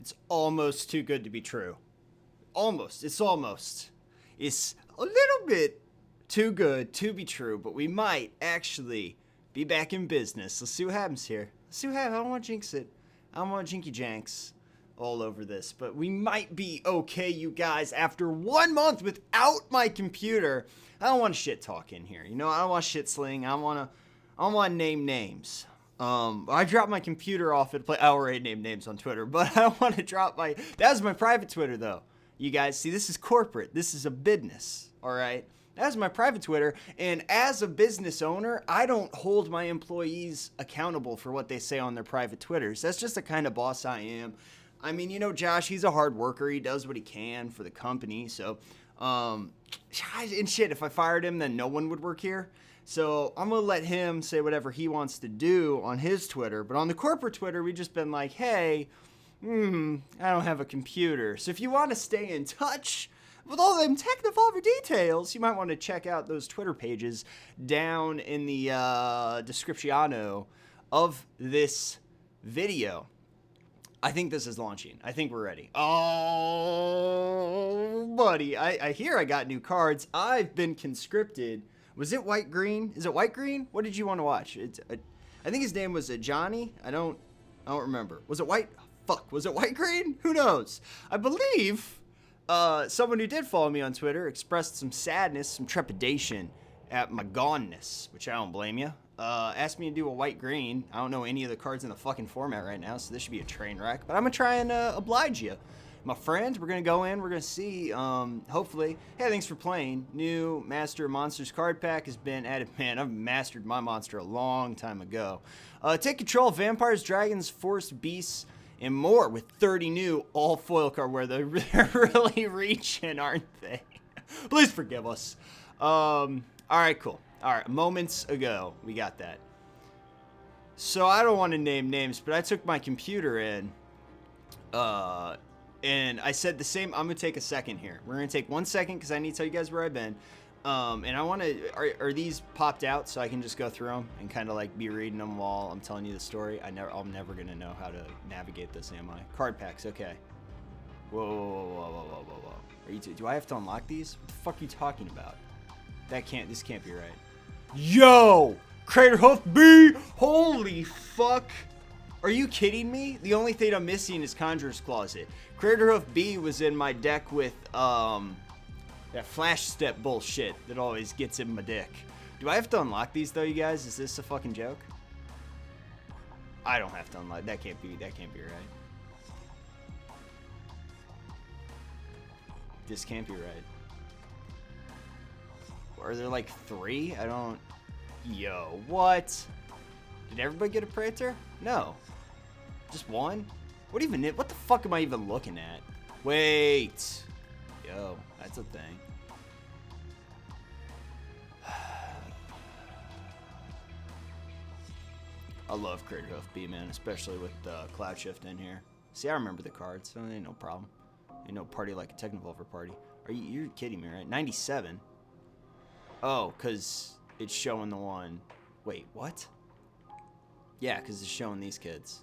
It's almost too good to be true. Almost. It's almost. It's a little bit too good to be true, but we might actually be back in business. Let's see what happens here. Let's see what happens. I don't want to jinx it. I don't want jinky janks all over this, but we might be okay, you guys, after 1 month without my computer. I don't want shit talk in here. You know, I don't want shit sling. I don't want to name names. I dropped my computer off at play. I already named names on Twitter, but I don't want to drop my. That was my private Twitter, though. You guys see, this is corporate. This is a business. All right. That's my private Twitter, and as a business owner, I don't hold my employees accountable for what they say on their private Twitters. That's just the kind of boss I am. I mean, you know, Josh, he's a hard worker. He does what he can for the company. So, and shit, if I fired him, then no one would work here. So I'm going to let him say whatever he wants to do on his Twitter. But on the corporate Twitter, we've just been like, hey, I don't have a computer. So if you want to stay in touch with all them technical details, you might want to check out those Twitter pages down in the description of this video. I think this is launching. I think we're ready. Oh, buddy. I hear I got new cards. I've been conscripted. Was it white green? Is it white green? What did you want to watch? I think his name was Johnny. I don't remember. Was it white? Fuck. Was it white green? Who knows? I believe someone who did follow me on Twitter expressed some sadness, some trepidation at my goneness, which I don't blame you. Asked me to do a white-green. I don't know any of the cards in the fucking format right now, so this should be a train wreck. But I'm going to try and oblige you. My friend, we're going to go in. We're going to see, hopefully. Hey, thanks for playing. New Master Monsters card pack has been added. Man, I've mastered my monster a long time ago. Take control of vampires, dragons, forest beasts, and more with 30 new all-foil card where they're really reaching, aren't they? Please forgive us. All right, cool. All right, moments ago, we got that. So I don't want to name names, but I took my computer in, and I said the same. I'm going to take a second here. We're going to take 1 second because I need to tell you guys where I've been. And I want to, are these popped out so I can just go through them and kind of like be reading them while I'm telling you the story? I'm never going to know how to navigate this, am I? Card packs, okay. Whoa. Do I have to unlock these? What the fuck are you talking about? This can't be right. Yo! Crater Hoof B! Holy fuck! Are you kidding me? The only thing I'm missing is Conjurer's Closet. Crater Hoof B was in my deck with, that flash step bullshit that always gets in my dick. Do I have to unlock these though, you guys? Is this a fucking joke? I don't have to unlock. That can't be right. This can't be right. Are there like 3? Yo, what? Did everybody get a Praetor? No. Just 1? What the fuck am I even looking at? Wait. Yo, that's a thing. I love Crater Hoof B, man, especially with Cloud Shift in here. See, I remember the cards, so ain't no problem. Ain't no party like a Technovolver party. You're kidding me, right? 97? Oh, because it's showing the one. Wait, what? Yeah, because it's showing these kids.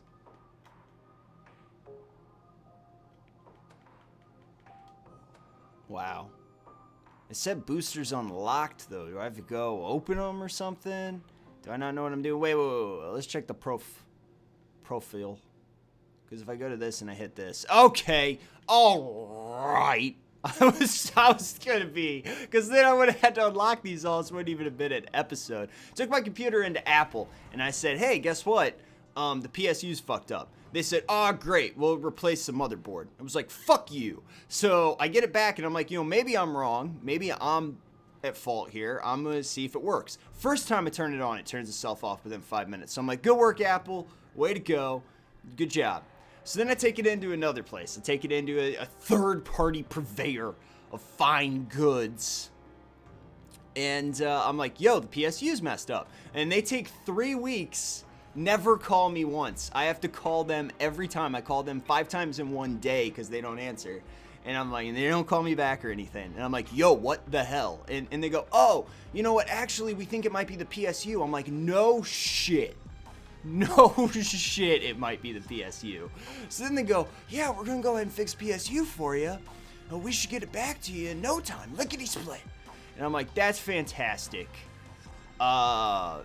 Wow. It said boosters unlocked, though. Do I have to go open them or something? Do I not know what I'm doing? Wait. Let's check the profile. Because if I go to this and I hit this. Okay. All right. I was gonna be, because then I would have had to unlock these all. So it wouldn't even have been an episode. Took my computer into Apple and I said, hey, guess what? The PSU's fucked up. They said, oh, great, we'll replace the motherboard. I was like, fuck you. So I get it back and I'm like, maybe I'm wrong. Maybe I'm at fault here. I'm gonna see if it works. First time I turn it on, it turns itself off within 5 minutes. So I'm like, good work, Apple. Way to go. Good job. So then I take it into another place. I take it into a third-party purveyor of fine goods. And I'm like, yo, the PSU's messed up. And they take 3 weeks, never call me once. I have to call them every time. I call them 5 times in 1 day because they don't answer. And I'm like, and they don't call me back or anything. And I'm like, yo, what the hell? And they go, oh, you know what? Actually, we think it might be the PSU. I'm like, no shit. No shit, it might be the PSU. So then they go, yeah, we're gonna go ahead and fix PSU for you. We should get it back to you in no time, lickety split. And I'm like, that's fantastic. And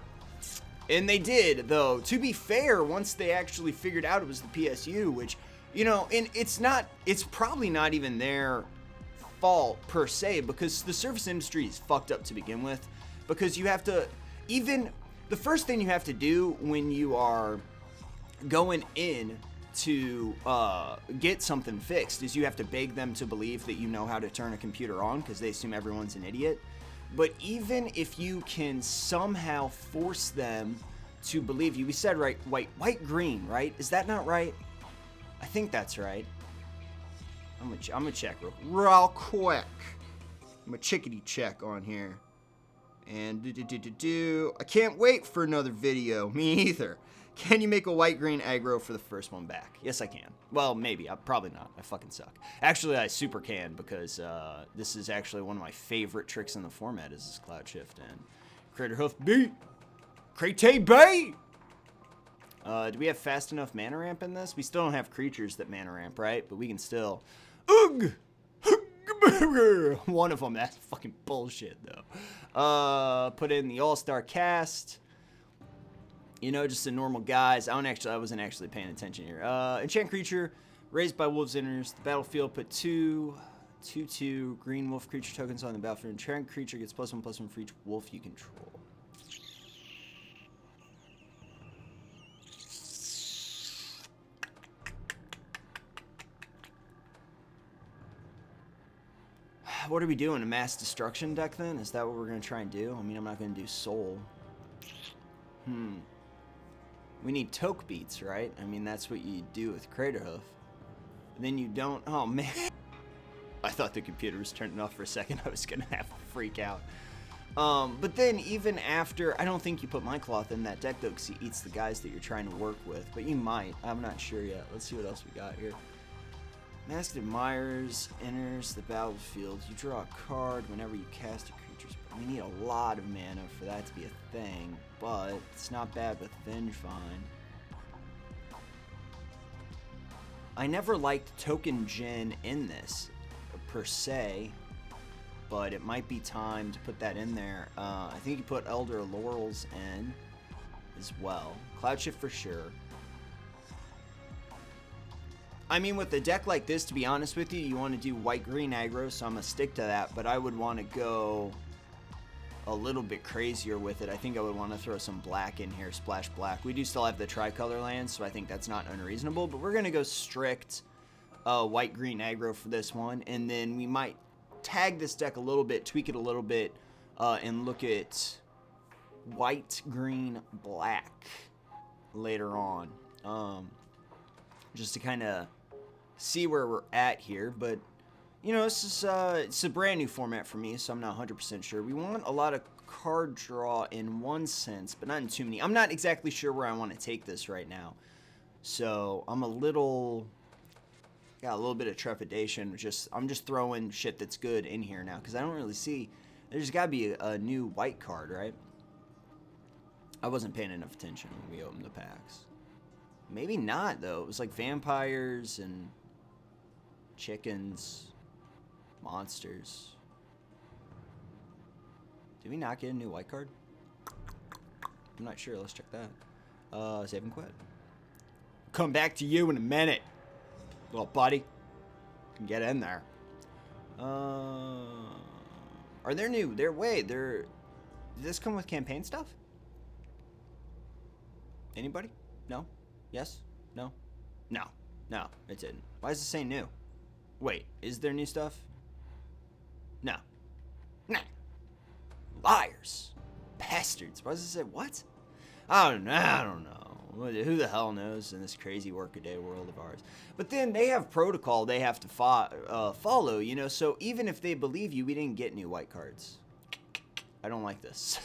they did, though. To be fair, once they actually figured out it was the PSU, which, you know, and it's probably not even their fault per se, because the service industry is fucked up to begin with, because you have to, even the first thing you have to do when you are going in to get something fixed is you have to beg them to believe that you know how to turn a computer on, because they assume everyone's an idiot. But even if you can somehow force them to believe you, we said right, white, green, right? Is that not right? I think that's right. I'm gonna check real quick. I'm a chickadee check on here. And I can't wait for another video. Me either. Can you make a white-green aggro for the first one back? Yes, I can. Well, maybe. Probably not. I fucking suck. Actually, I super can, because this is actually one of my favorite tricks in the format is this Cloud Shift and Crater Hoof B. Crate Bay! Do we have fast enough mana ramp in this? We still don't have creatures that mana ramp, right? But we can still... Ugh! One of them. That's fucking bullshit, though. Put in the All-Star cast. You know, just the normal guys. I wasn't actually paying attention here. Enchant creature, raised by wolves enters the battlefield. Put 2/2 green wolf creature tokens on the battlefield. Enchant creature gets +1/+1 for each wolf you control. What are we doing? A mass destruction deck then? Is that what we're gonna try and do? I mean, I'm not gonna do soul. We need toke beats, right? I mean, that's what you do with Craterhoof. Then you don't... Oh, man. I thought the computer was turning off for a second. I was going to have a freak out. But then even after... I don't think you put my cloth in that deck, though, because he eats the guys that you're trying to work with. But you might. I'm not sure yet. Let's see what else we got here. Masked Admirers enters the battlefield. You draw a card whenever you cast a creature's... We need a lot of mana for that to be a thing, but it's not bad with Vengevine. I never liked token gen in this, per se, but it might be time to put that in there. I think you put Elder Laurels in as well. Cloud Shift for sure. I mean, with a deck like this, to be honest with you, you want to do white-green aggro, so I'm going to stick to that, but I would want to go a little bit crazier with it. I think I would want to throw some black in here, splash black. We do still have the tricolor lands, so I think that's not unreasonable, but we're going to go strict white-green aggro for this one, and then we might tag this deck a little bit, tweak it a little bit, and look at white, green, black later on, just to kind of see where we're at here. But you know, this is it's a brand new format for me, so I'm not 100% sure. We want a lot of card draw in one sense, but not in too many. I'm not exactly sure where I want to take this right now, so I'm got a little bit of trepidation. I'm just throwing shit that's good in here now, because I don't really see. There's got to be a new white card, right? I wasn't paying enough attention when we opened the packs. Maybe not, though. It was like vampires and chickens, monsters. Did we not get a new white card? I'm not sure. Let's check that. Save and quit. Come back to you in a minute, little buddy. Get in there. Are they new? Did this come with campaign stuff? Anybody? No? Yes? No? No. No, it didn't. Why does it say new? Wait, is there new stuff? No. Nah. Liars. Bastards. Why does it say what? I don't know. Who the hell knows in this crazy workaday world of ours? But then they have protocol they have to follow, you know, so even if they believe you, we didn't get new white cards. I don't like this.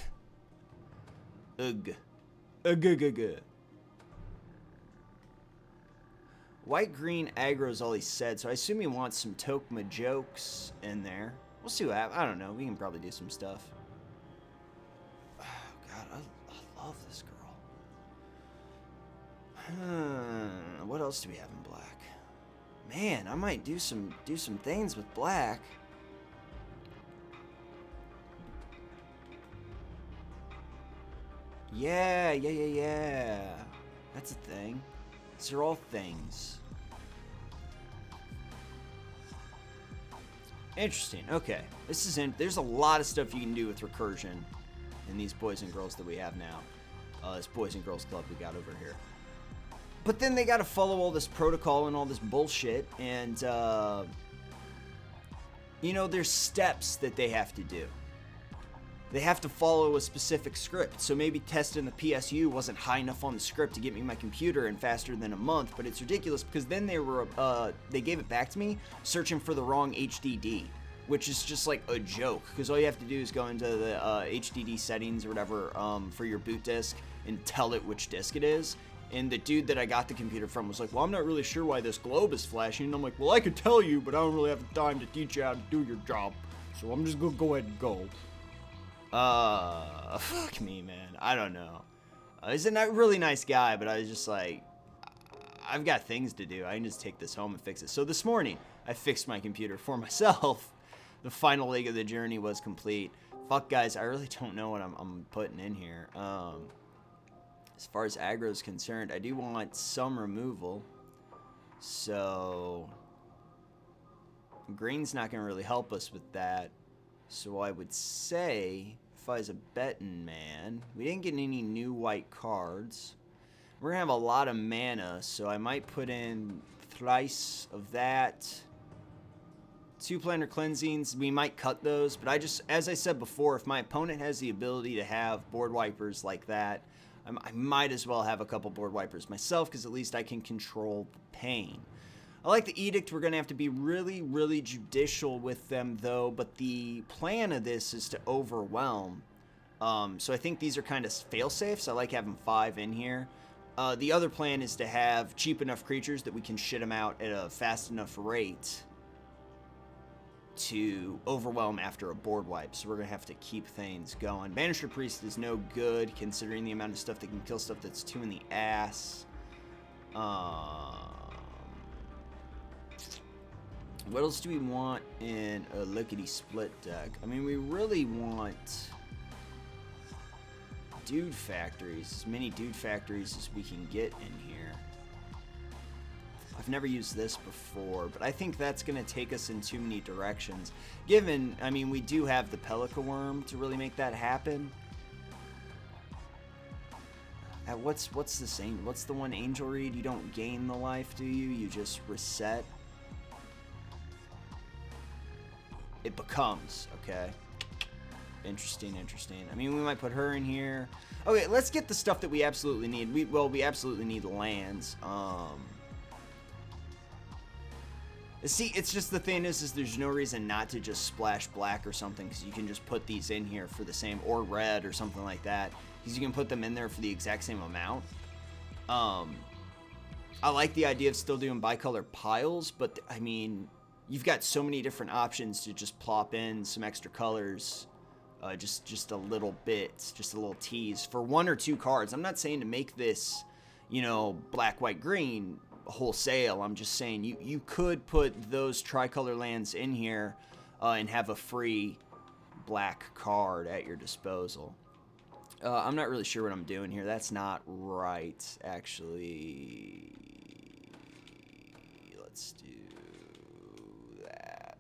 Ugh. Ugh. White-green aggro is all he said, so I assume he wants some Tokma jokes in there. We'll see what happens. I don't know. We can probably do some stuff. Oh, God, I love this girl. What else do we have in black? Man, I might do some things with black. Yeah. That's a thing. These are all things. Interesting. Okay. This is in. There's a lot of stuff you can do with recursion in these boys and girls that we have now. This boys and girls club we got over here. But then they got to follow all this protocol and all this bullshit, and you know, there's steps that they have to do. They have to follow a specific script. So maybe testing the PSU wasn't high enough on the script to get me my computer in faster than a month, but it's ridiculous because then they gave it back to me searching for the wrong HDD, which is just like a joke because all you have to do is go into the HDD settings or whatever for your boot disk and tell it which disk it is. And the dude that I got the computer from was like, well, I'm not really sure why this globe is flashing. And I'm like, well, I could tell you, but I don't really have the time to teach you how to do your job. So I'm just going to go ahead and go. Fuck me, man. I don't know. He's a really nice guy, but I was just like, I've got things to do. I can just take this home and fix it. So this morning, I fixed my computer for myself. The final leg of the journey was complete. Fuck, guys, I really don't know what I'm putting in here. As far as aggro is concerned, I do want some removal. So green's not going to really help us with that. So I would say, if I was a betting man, we didn't get any new white cards. We're going to have a lot of mana, so I might put in thrice of that. 2 planar cleansings, we might cut those, but as I said before, if my opponent has the ability to have board wipers like that, I might as well have a couple board wipers myself, because at least I can control pain. I like the edict. We're going to have to be really, really judicial with them, though, but the plan of this is to overwhelm. So I think these are kind of fail-safes. I like having 5 in here. The other plan is to have cheap enough creatures that we can shit them out at a fast enough rate to overwhelm after a board wipe. So we're going to have to keep things going. Banisher Priest is no good, considering the amount of stuff that can kill stuff that's 2 in the ass. What else do we want in a lickety-split deck? I mean, we really want dude factories, as many dude factories as we can get in here. I've never used this before, but I think that's going to take us in too many directions. Given, I mean, we do have the Pelika Worm to really make that happen. What's the same? What's the one Angel Read? You don't gain the life, do you? You just reset. It becomes, okay. Interesting. I mean, we might put her in here. Okay, let's get the stuff that we absolutely need. We absolutely need lands. See, it's just the thing is there's no reason not to just splash black or something, because you can just put these in here for the same, or red or something like that, because you can put them in there for the exact same amount. I like the idea of still doing bicolor piles, but I mean, you've got so many different options to just plop in some extra colors, just a little bit, just a little tease for 1 or 2 cards. I'm not saying to make this, you know, black, white, green wholesale. I'm just saying you could put those tricolor lands in here and have a free black card at your disposal. I'm not really sure what I'm doing here. That's not right, actually. Let's do that.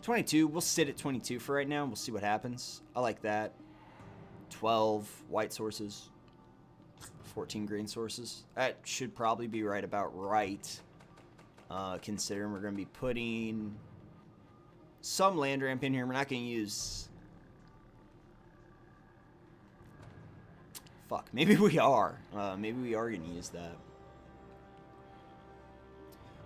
22. We'll sit at 22 for right now. We'll see what happens. I like that. 12 white sources. 14 green sources. That should probably be right about right. Considering we're going to be putting some land ramp in here. We're not going to use... Fuck. Maybe we are. Maybe we are going to use that.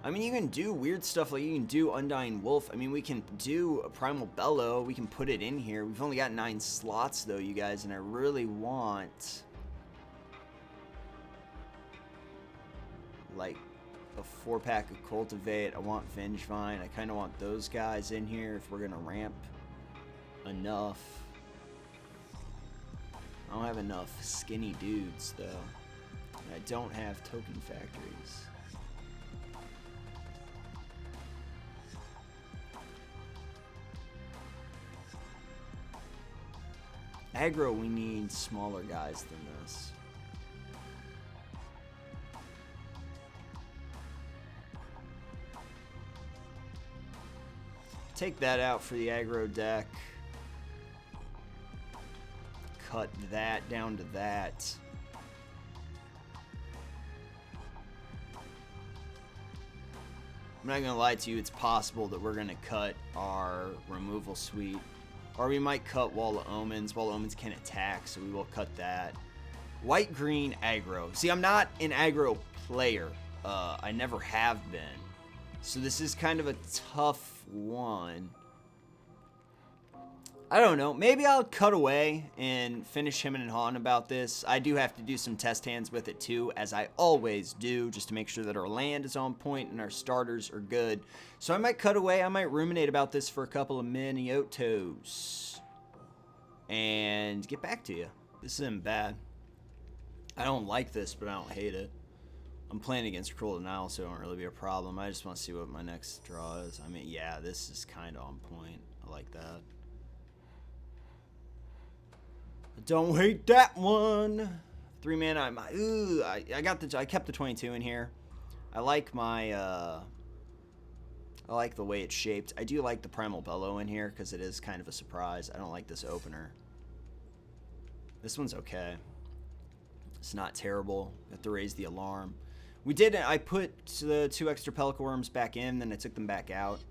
I mean, you can do weird stuff, like you can do Undying Wolf. I mean, we can do a Primal Bellow. We can put it in here. We've only got 9 slots, though, you guys, and I really want... like a 4-pack of Cultivate. I want Vengevine. I kind of want those guys in here if we're going to ramp enough. I don't have enough skinny dudes, though. And I don't have token factories. Agro, we need smaller guys than this. Take that out for the aggro deck. Cut that down to that. I'm not gonna lie to you, it's possible that we're gonna cut our removal suite. Or we might cut Wall of Omens. Wall of Omens can attack, so we will cut that. White-green aggro. See, I'm not an aggro player. I never have been. So this is kind of a tough one. I don't know. Maybe I'll cut away and finish him and Han about this. I do have to do some test hands with it too, as I always do, just to make sure that our land is on point and our starters are good. So I might cut away. I might ruminate about this for a couple of minutos and get back to you. This isn't bad. I don't like this, but I don't hate it. I'm playing against Cruel Denial, so it won't really be a problem. I just want to see what my next draw is. I mean, yeah, this is kind of on point. I like that. Don't hate that one. 3 mana. I kept the 22 in here. I like my I like the way it's shaped. I do like the Primal Bellow in here because it is kind of a surprise. I don't like this opener. This one's okay. It's not terrible. Have to raise the alarm. I put the 2 extra Pelican Worms back in, then I took them back out.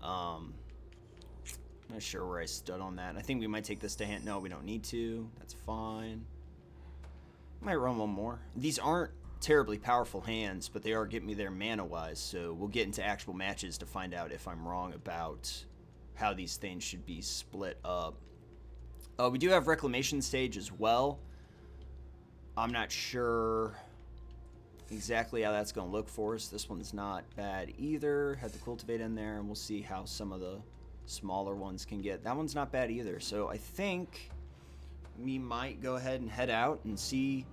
Not sure where I stood on that. I think we might take this to hand. No, we don't need to. That's fine. Might run one more. These aren't terribly powerful hands, but they are getting me there mana-wise, so we'll get into actual matches to find out if I'm wrong about how these things should be split up. We do have Reclamation Stage as well. I'm not sure exactly how that's going to look for us. This one's not bad either. Had the Cultivate in there, and we'll see how some of the smaller ones can get. That one's not bad either. So I think we might go ahead and head out and see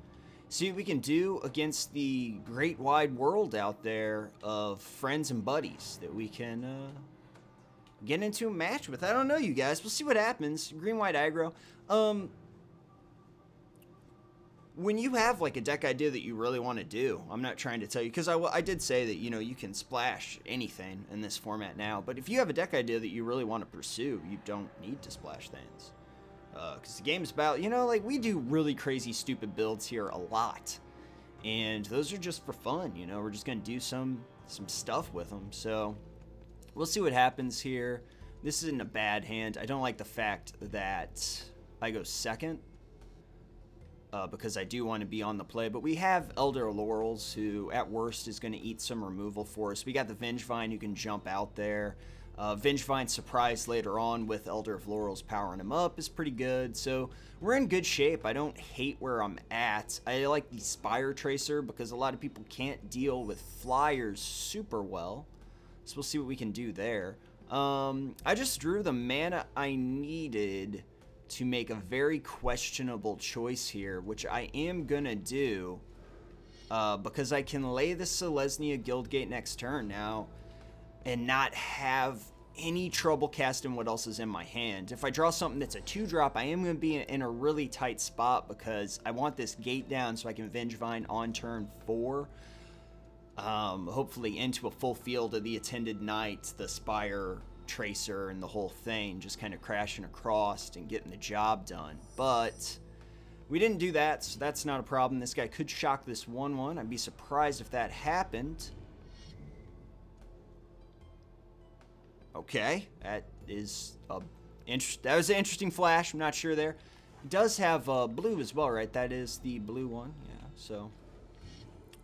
what we can do against the great wide world out there of friends and buddies that we can get into a match with. I don't know, you guys. We'll see what happens. Green-white aggro. When you have like a deck idea that you really want to do, I'm not trying to tell you, because I did say that, you know, you can splash anything in this format now, but if you have a deck idea that you really want to pursue, you don't need to splash things. Because the game's about, you know, like, we do really crazy, stupid builds here a lot, and those are just for fun, you know. We're just going to do some stuff with them, so we'll see what happens here. This isn't a bad hand. I don't like the fact that I go second. Because I do want to be on the play. But we have Elder Laurels, who at worst is going to eat some removal for us. We got the Vengevine who can jump out there. Vengevine surprise later on with Elder of Laurels powering him up is pretty good. So we're in good shape. I don't hate where I'm at. I like the Spire Tracer because a lot of people can't deal with flyers super well. So we'll see what we can do there. I just drew the mana I needed to make a very questionable choice here, which I am gonna do because I can lay the Selesnya Guildgate next turn now and not have any trouble casting what else is in my hand. If I draw something that's a 2-drop, I am going to be in a really tight spot because I want this gate down so I can Vengevine on turn 4. Hopefully into a full field of the Attended Knight, the Spire Tracer, and the whole thing, just kind of crashing across and getting the job done. But we didn't do that, so that's not a problem. This guy could shock this 1/1. I'd be surprised if that happened. Okay, that is that was an interesting flash. I'm not sure there. He does have blue as well, right? That is the blue one. Yeah, so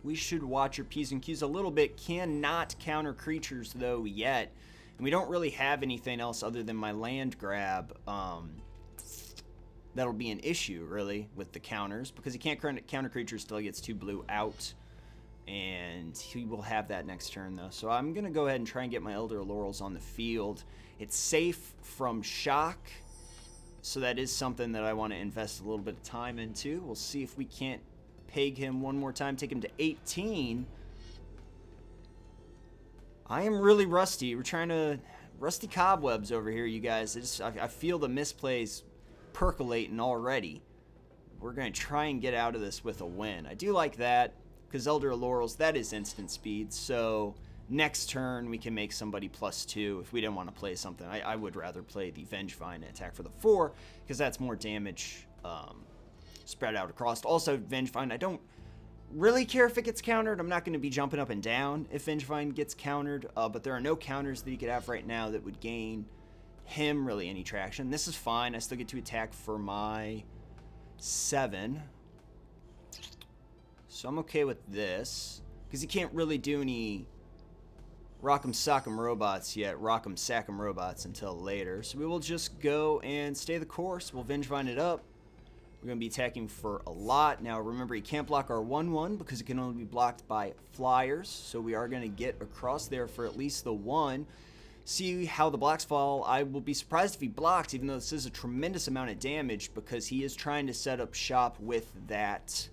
we should watch your P's and Q's a little bit. Cannot counter creatures though yet. And we don't really have anything else other than my land grab. That'll be an issue, really, with the counters, because he can't counter creatures till he gets 2 blue out. And he will have that next turn, though. So I'm going to go ahead and try and get my Elder Laurels on the field. It's safe from shock, so that is something that I want to invest a little bit of time into. We'll see if we can't peg him one more time, take him to 18. I am really rusty. We're trying to... Rusty cobwebs over here, you guys. I feel the misplays percolating already. We're going to try and get out of this with a win. I do like that, because Elder of Laurels, that is instant speed, so next turn we can make somebody +2 if we didn't want to play something. I would rather play the Vengevine and attack for the 4, because that's more damage spread out across. Also, Vengevine, I don't really care if it gets countered. I'm not going to be jumping up and down if Vengevine gets countered, but there are no counters that he could have right now that would gain him really any traction. This is fine. I still get to attack for my 7. So I'm okay with this, because he can't really do any Rock'em Sock'em robots yet, Rock'em Sack'em robots until later. So we will just go and stay the course. We'll Vengevine it up. We're going to be attacking for a lot. Now remember, he can't block our 1/1 because it can only be blocked by flyers. So we are going to get across there for at least the 1. See how the blocks fall. I will be surprised if he blocks, even though this is a tremendous amount of damage, because he is trying to set up shop with that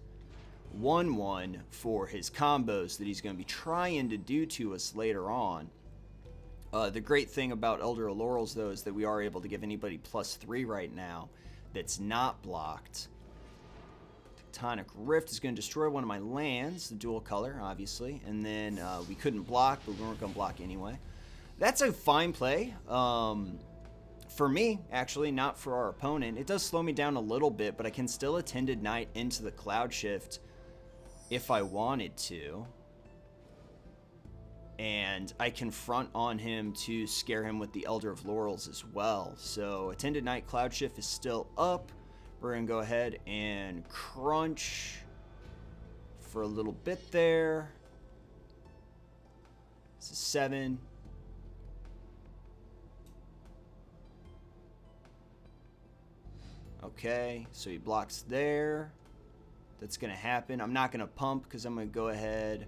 1/1 for his combos that he's going to be trying to do to us later on. The great thing about Elder of Laurels, though, is that we are able to give anybody +3 right now that's not blocked. Tectonic Rift is going to destroy one of my lands, the dual color, obviously, and then we couldn't block, but we weren't going to block anyway. That's a fine play. For me, actually, not for our opponent. It does slow me down a little bit, but I can still Attended Knight into the Cloud Shift if I wanted to. And I can front on him to scare him with the Elder of Laurels as well. So Attended Knight Cloud Shift is still up. We're going to go ahead and crunch for a little bit there. This is 7. Okay, so he blocks there. That's going to happen. I'm not going to pump because I'm going to go ahead.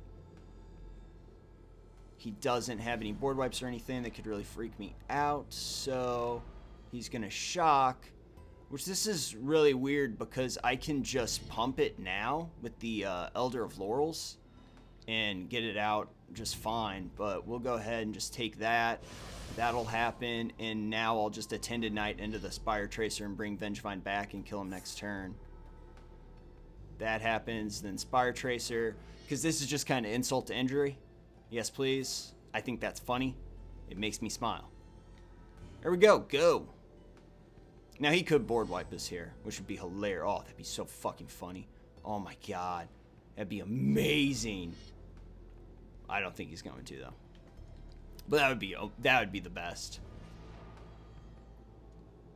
He doesn't have any board wipes or anything that could really freak me out. So he's going to shock, which this is really weird because I can just pump it now with the Elder of Laurels and get it out just fine. But we'll go ahead and just take that. That'll happen. And now I'll just Attended Knight into the Spire Tracer and bring Vengevine back and kill him next turn. That happens. Then Spire Tracer, because this is just kind of insult to injury. Yes, please. I think that's funny. It makes me smile. There we go. Go. Now, he could board wipe us here, which would be hilarious. Oh, that'd be so fucking funny. Oh, my God. That'd be amazing. I don't think he's going to, though. But that would be the best.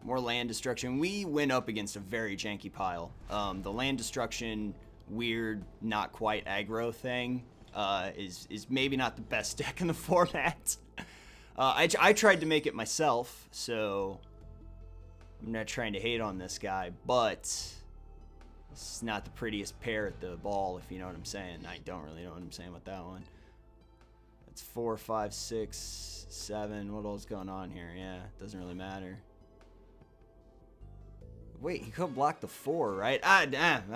More land destruction. We went up against a very janky pile. The land destruction, weird, not quite aggro thing is maybe not the best deck in the format. I tried to make it myself, so I'm not trying to hate on this guy, but it's not the prettiest pair at the ball, if you know what I'm saying. I don't really know what I'm saying with that one. That's 4, 5, 6, 7. What else is going on here? Yeah, it doesn't really matter. Wait, he could block the 4, right? I don't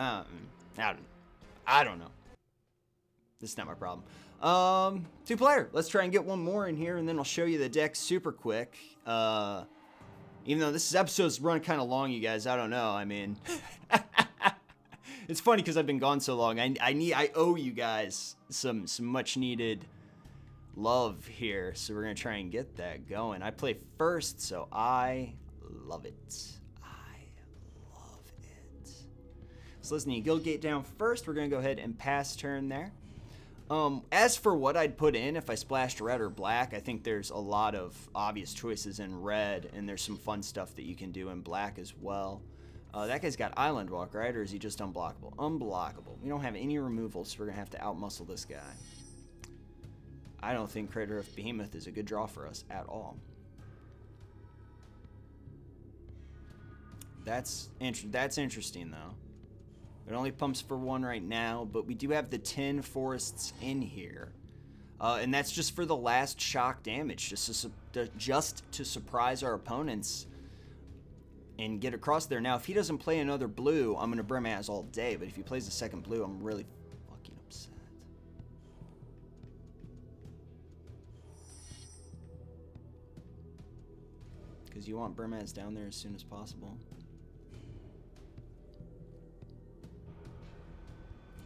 know. This is not my problem. 2-player. Let's try and get one more in here, and then I'll show you the deck super quick. Even though this episode's run kind of long, you guys, I don't know. I mean, it's funny because I've been gone so long. I owe you guys some much needed love here, so we're gonna try and get that going. I play first, so I love it. So listen, you Guildgate down first. We're going to go ahead and pass turn there. As for what I'd put in if I splashed red or black, I think there's a lot of obvious choices in red, and there's some fun stuff that you can do in black as well. That guy's got Island Walk, right? Or is he just unblockable? Unblockable. We don't have any removals, so we're going to have to outmuscle this guy. I don't think Crater of Behemoth is a good draw for us at all. That's interesting, though. It only pumps for 1 right now, but we do have the 10 forests in here. And that's just for the last shock damage, just to surprise our opponents. and get across there. Now, if he doesn't play another blue, I'm going to Brimaz all day. But if he plays a second blue, I'm really fucking upset. Because you want Brimaz down there as soon as possible.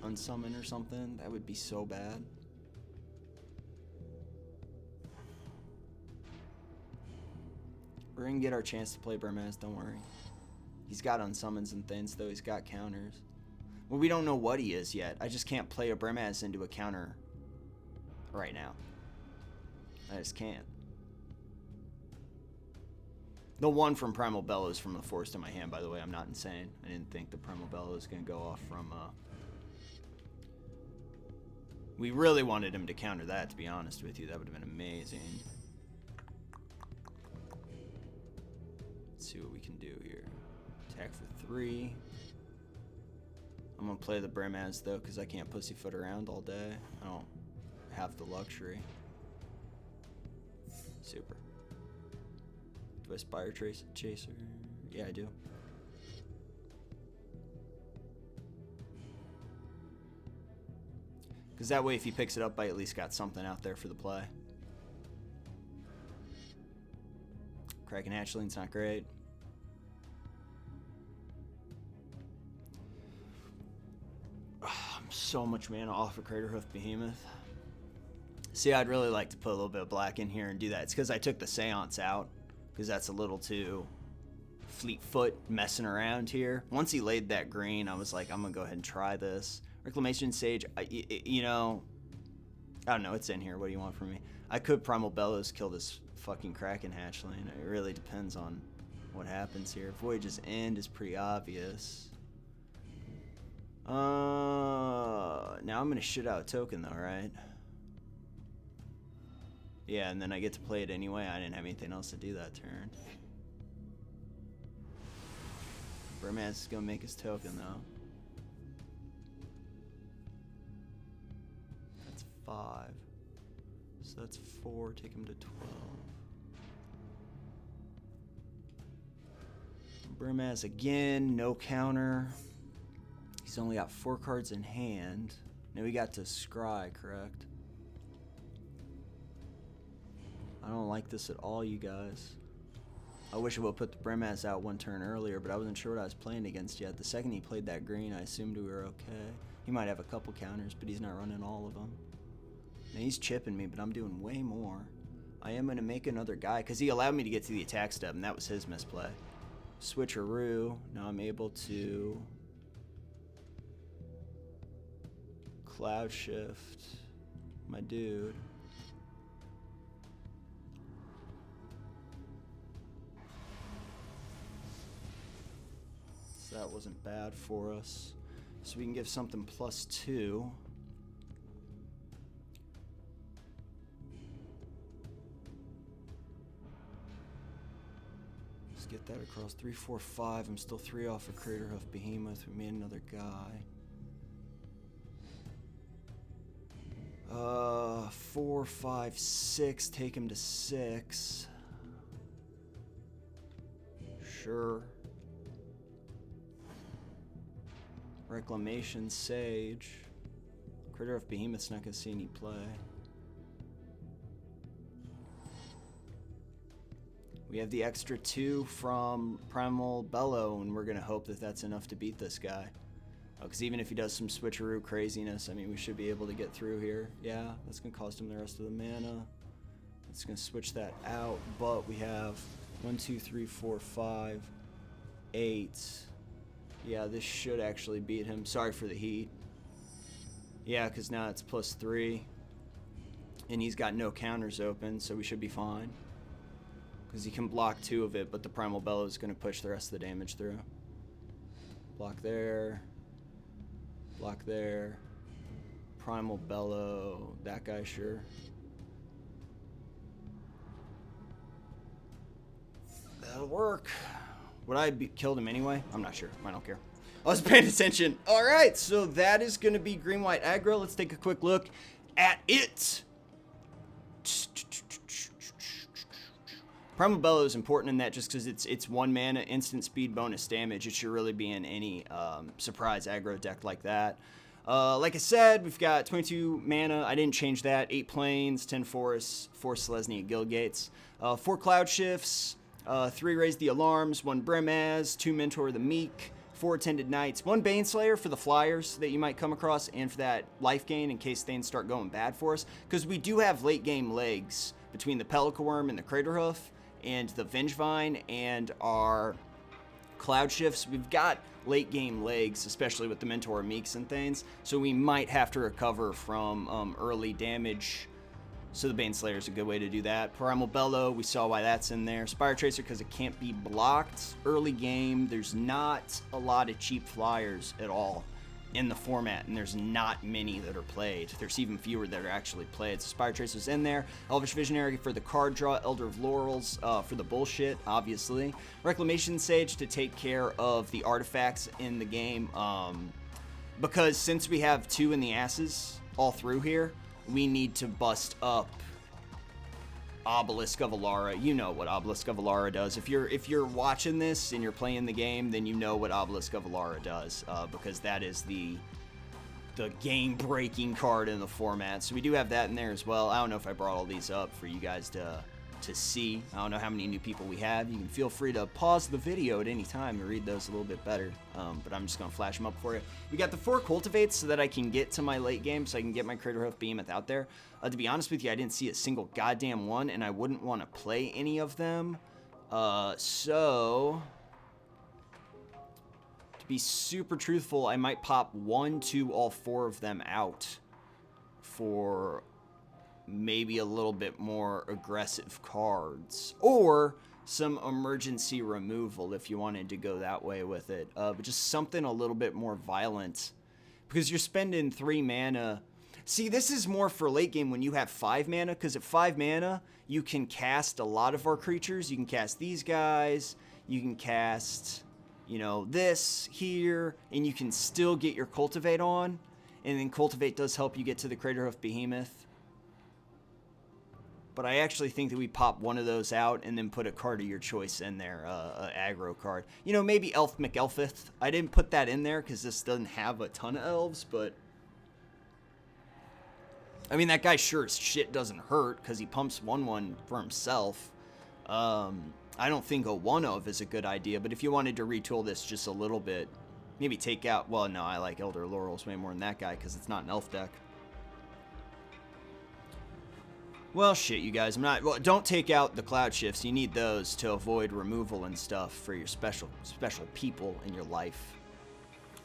Unsummon or something? That would be so bad. We're going to get our chance to play Brimaz, don't worry. He's got unsummons and things, though. He's got counters. Well, we don't know what he is yet. I just can't play a Brimaz into a counter right now. I just can't. The one from Primal Bellow is from the forest in my hand, by the way. I'm not insane. I didn't think the Primal Bellow was going to go off from... We really wanted him to counter that, to be honest with you. That would have been amazing. Let's see what we can do here. Attack for 3. I'm going to play the Brimaz, though, because I can't pussyfoot around all day. I don't have the luxury. Super. Do I Spire Chaser? Yeah, I do. Because that way, if he picks it up, I at least got something out there for the play. Kraken Hatchling's not great. I'm so much mana off of Craterhoof Behemoth. See, I'd really like to put a little bit of black in here and do that. It's because I took the Seance out, because that's a little too Fleetfoot messing around here. Once he laid that green, I was like, I'm going to go ahead and try this. Reclamation Sage, you know, I don't know, it's in here. What do you want from me? I could Primal Bellows kill this fucking Kraken Hatchling. It really depends on what happens here. Voyage's End is pretty obvious. Now I'm going to shit out a token, though, right? Yeah, and then I get to play it anyway. I didn't have anything else to do that turn. Brimaz is going to make his token, though. That's 5. So that's 4. Take him to 12. Brimaz again. No counter. He's only got 4 cards in hand. Now we got to scry, correct? I don't like this at all, you guys. I wish I would have put the Brimaz out one turn earlier, but I wasn't sure what I was playing against yet. The second he played that green, I assumed we were okay. He might have a couple counters, but he's not running all of them. Now he's chipping me, but I'm doing way more. I am going to make another guy, because he allowed me to get to the attack step, and that was his misplay. Switcheroo. Now I'm able to... Cloud Shift. My dude. So that wasn't bad for us. So we can give something +2. Let's get that across. 3, 4, 5. I'm still 3 off of Craterhoof Behemoth. We made another guy. 4, 5, 6. Take him to 6. Sure. Reclamation Sage. Craterhoof Behemoth's not going to see any play. We have the extra 2 from Primal Bellow, and we're going to hope that that's enough to beat this guy. Because even if he does some switcheroo craziness, I mean, we should be able to get through here. Yeah, that's going to cost him the rest of the mana. It's going to switch that out, but we have 1, 2, 3, 4, 5, 8. Yeah, this should actually beat him. Sorry for the heat. Yeah, because now it's +3. And he's got no counters open, so we should be fine. Because he can block 2 of it, but the Primal Bellow is going to push the rest of the damage through. Block there. Block there. Primal Bellow. That guy, sure. That'll work. Would I be killed him anyway? I'm not sure. I don't care. I was paying attention. All right, so that is going to be green-white aggro. Let's take a quick look at it. Primal Bellow is important in that just because it's 1 mana, instant speed, bonus damage. It should really be in any surprise aggro deck like that. Like I said, we've got 22 mana. I didn't change that. 8 plains, 10 forests, 4 Selesnya Guild Gates, 4 Cloud Shifts, 3 Raise the Alarms, 1 Brimaz, 2 Mentor the Meek, 4 Attended Knights, 1 Baneslayer for the flyers that you might come across, and for that life gain in case things start going bad for us. Because we do have late game legs between the Pelika Worm and the Craterhoof, and the Vengevine and our Cloud Shifts. We've got late game legs, especially with the Mentor Meeks and things, so we might have to recover from early damage. So the Baneslayer is a good way to do that. Primal Bellow, we saw why that's in there. Spire Tracer, because it can't be blocked early game. There's not a lot of cheap flyers at all in the format, and there's not many that are played. There's even fewer that are actually played. So Spire Tracer's in there. Elvish Visionary for the card draw. Elder of Laurels for the bullshit, obviously. Reclamation Sage to take care of the artifacts in the game. Because since we have 2 in the asses all through here, we need to bust up Obelisk of Alara. You know what Obelisk of Alara does. If you're watching this and you're playing the game, then you know what Obelisk of Alara does, because that is the game-breaking card in the format. So we do have that in there as well. I don't know if I brought all these up for you guys to see. I don't know how many new people we have. You can feel free to pause the video at any time and read those a little bit better, but I'm just going to flash them up for you. We got the 4 Cultivates so that I can get to my late game, so I can get my Craterhoof Behemoth out there. To be honest with you, I didn't see a single goddamn one, and I wouldn't want to play any of them. So, to be super truthful, I might pop 1, 2, all 4 of them out for maybe a little bit more aggressive cards, or some emergency removal if you wanted to go that way with it, but just something a little bit more violent, because you're spending 3 mana. See, this is more for late game when you have 5 mana, because at 5 mana you can cast a lot of our creatures. You can cast these guys, you can cast, you know, this here, and you can still get your Cultivate on, and then Cultivate does help you get to the Craterhoof Behemoth. But I actually think that we pop one of those out and then put a card of your choice in there, an aggro card. You know, maybe Elf McElfith. I didn't put that in there because this doesn't have a ton of elves, but I mean, that guy sure as shit doesn't hurt because he pumps 1/1 for himself. I don't think a 1-of is a good idea, but if you wanted to retool this just a little bit, maybe take out, well, no, I like Elder Laurels way more than that guy because it's not an elf deck. Well, shit, you guys. Well, don't take out the Cloud Shifts. You need those to avoid removal and stuff for your special people in your life.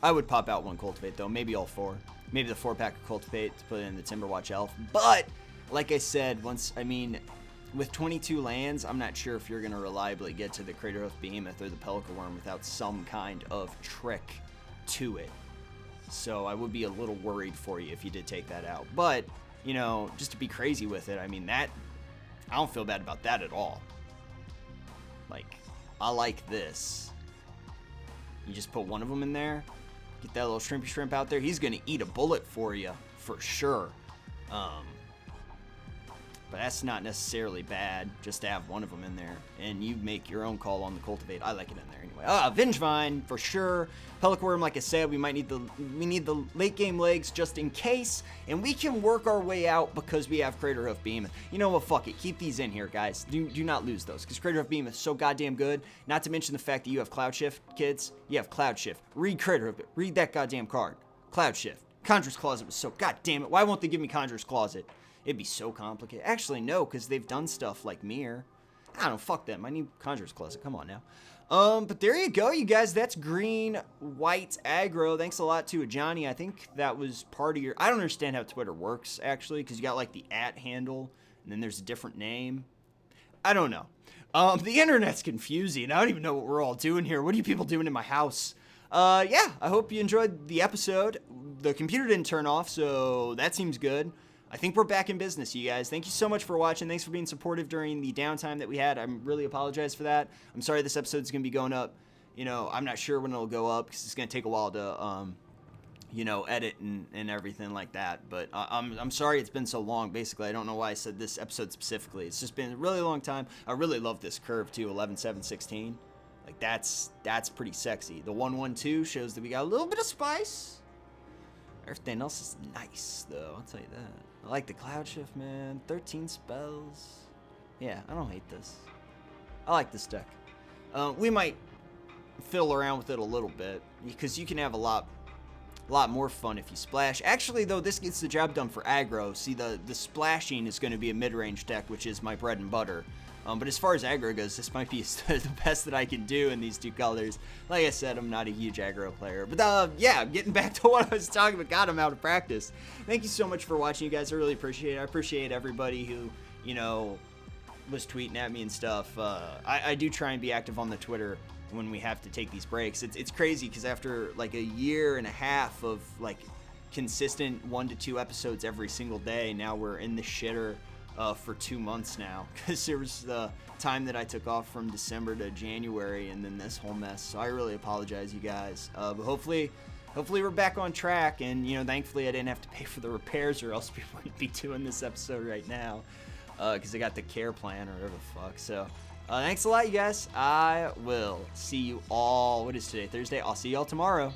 I would pop out 1 Cultivate, though. Maybe all 4. Maybe the 4-pack of Cultivate to put in the Timberwatch Elf. But, like I said, with 22 lands, I'm not sure if you're going to reliably get to the Craterhoof Behemoth or the Pelika Worm without some kind of trick to it. So I would be a little worried for you if you did take that out. But, you know, just to be crazy with it, I mean, I don't feel bad about that at all. Like, I like this. You just put 1 of them in there, get that little shrimpy shrimp out there. He's going to eat a bullet for you, for sure. But that's not necessarily bad, just to have 1 of them in there. And you make your own call on the Cultivate. I like it in there anyway. Vengevine, for sure. Pelika Worm, like I said, we need the late game legs just in case. And we can work our way out because we have Craterhoof Behemoth. You know what, fuck it. Keep these in here, guys. Do not lose those, because Craterhoof Behemoth is so goddamn good. Not to mention the fact that you have Cloud Shift, kids. You have Cloud Shift. Read Craterhoof. Read that goddamn card. Cloud Shift. Conjurer's Closet was so goddamn it. Why won't they give me Conjurer's Closet? It'd be so complicated. Actually, no, because they've done stuff like Mirror. I don't know, fuck them. I need Conjurer's Closet. Come on now. But there you go, you guys. That's green, white, aggro. Thanks a lot to Johnny. I think that was part of your... I don't understand how Twitter works, actually, because you got, like, the @ handle, and then there's a different name. I don't know. The internet's confusing. I don't even know what we're all doing here. What are you people doing in my house? Yeah, I hope you enjoyed the episode. The computer didn't turn off, so that seems good. I think we're back in business, you guys. Thank you so much for watching. Thanks for being supportive during the downtime that we had. I really apologize for that. I'm sorry this episode's going to be going up. You know, I'm not sure when it'll go up because it's going to take a while to, edit and everything like that. But I'm sorry it's been so long. Basically, I don't know why I said this episode specifically. It's just been a really long time. I really love this curve too, 11, 7, 16. Like that's pretty sexy. The 1, 1, 2 shows that we got a little bit of spice. Everything else is nice though, I'll tell you that. I like the cloud shift, man. 13 spells. Yeah, I don't hate this. I like this deck. We might fiddle around with it a little bit because you can have a lot more fun if you splash. Actually, though, this gets the job done for aggro. See, the splashing is going to be a mid-range deck, which is my bread and butter. But as far as aggro goes, this might be the best that I can do in these 2 colors. Like I said, I'm not a huge aggro player. But yeah, getting back to what I was talking about. God, I'm out of practice. Thank you so much for watching, you guys. I really appreciate it. I appreciate everybody who, was tweeting at me and stuff. I do try and be active on the Twitter when we have to take these breaks. It's crazy because after like a year and a half of like consistent 1 to 2 episodes every single day, now we're in the shitter for 2 months now, because there was the time that I took off from December to January and then this whole mess. So I really apologize, you guys. But hopefully we're back on track, and thankfully I didn't have to pay for the repairs, or else we wouldn't be doing this episode right now, because I got the care plan or whatever the fuck. So thanks a lot, you guys. I will see you all. What is today? Thursday. I'll see y'all tomorrow.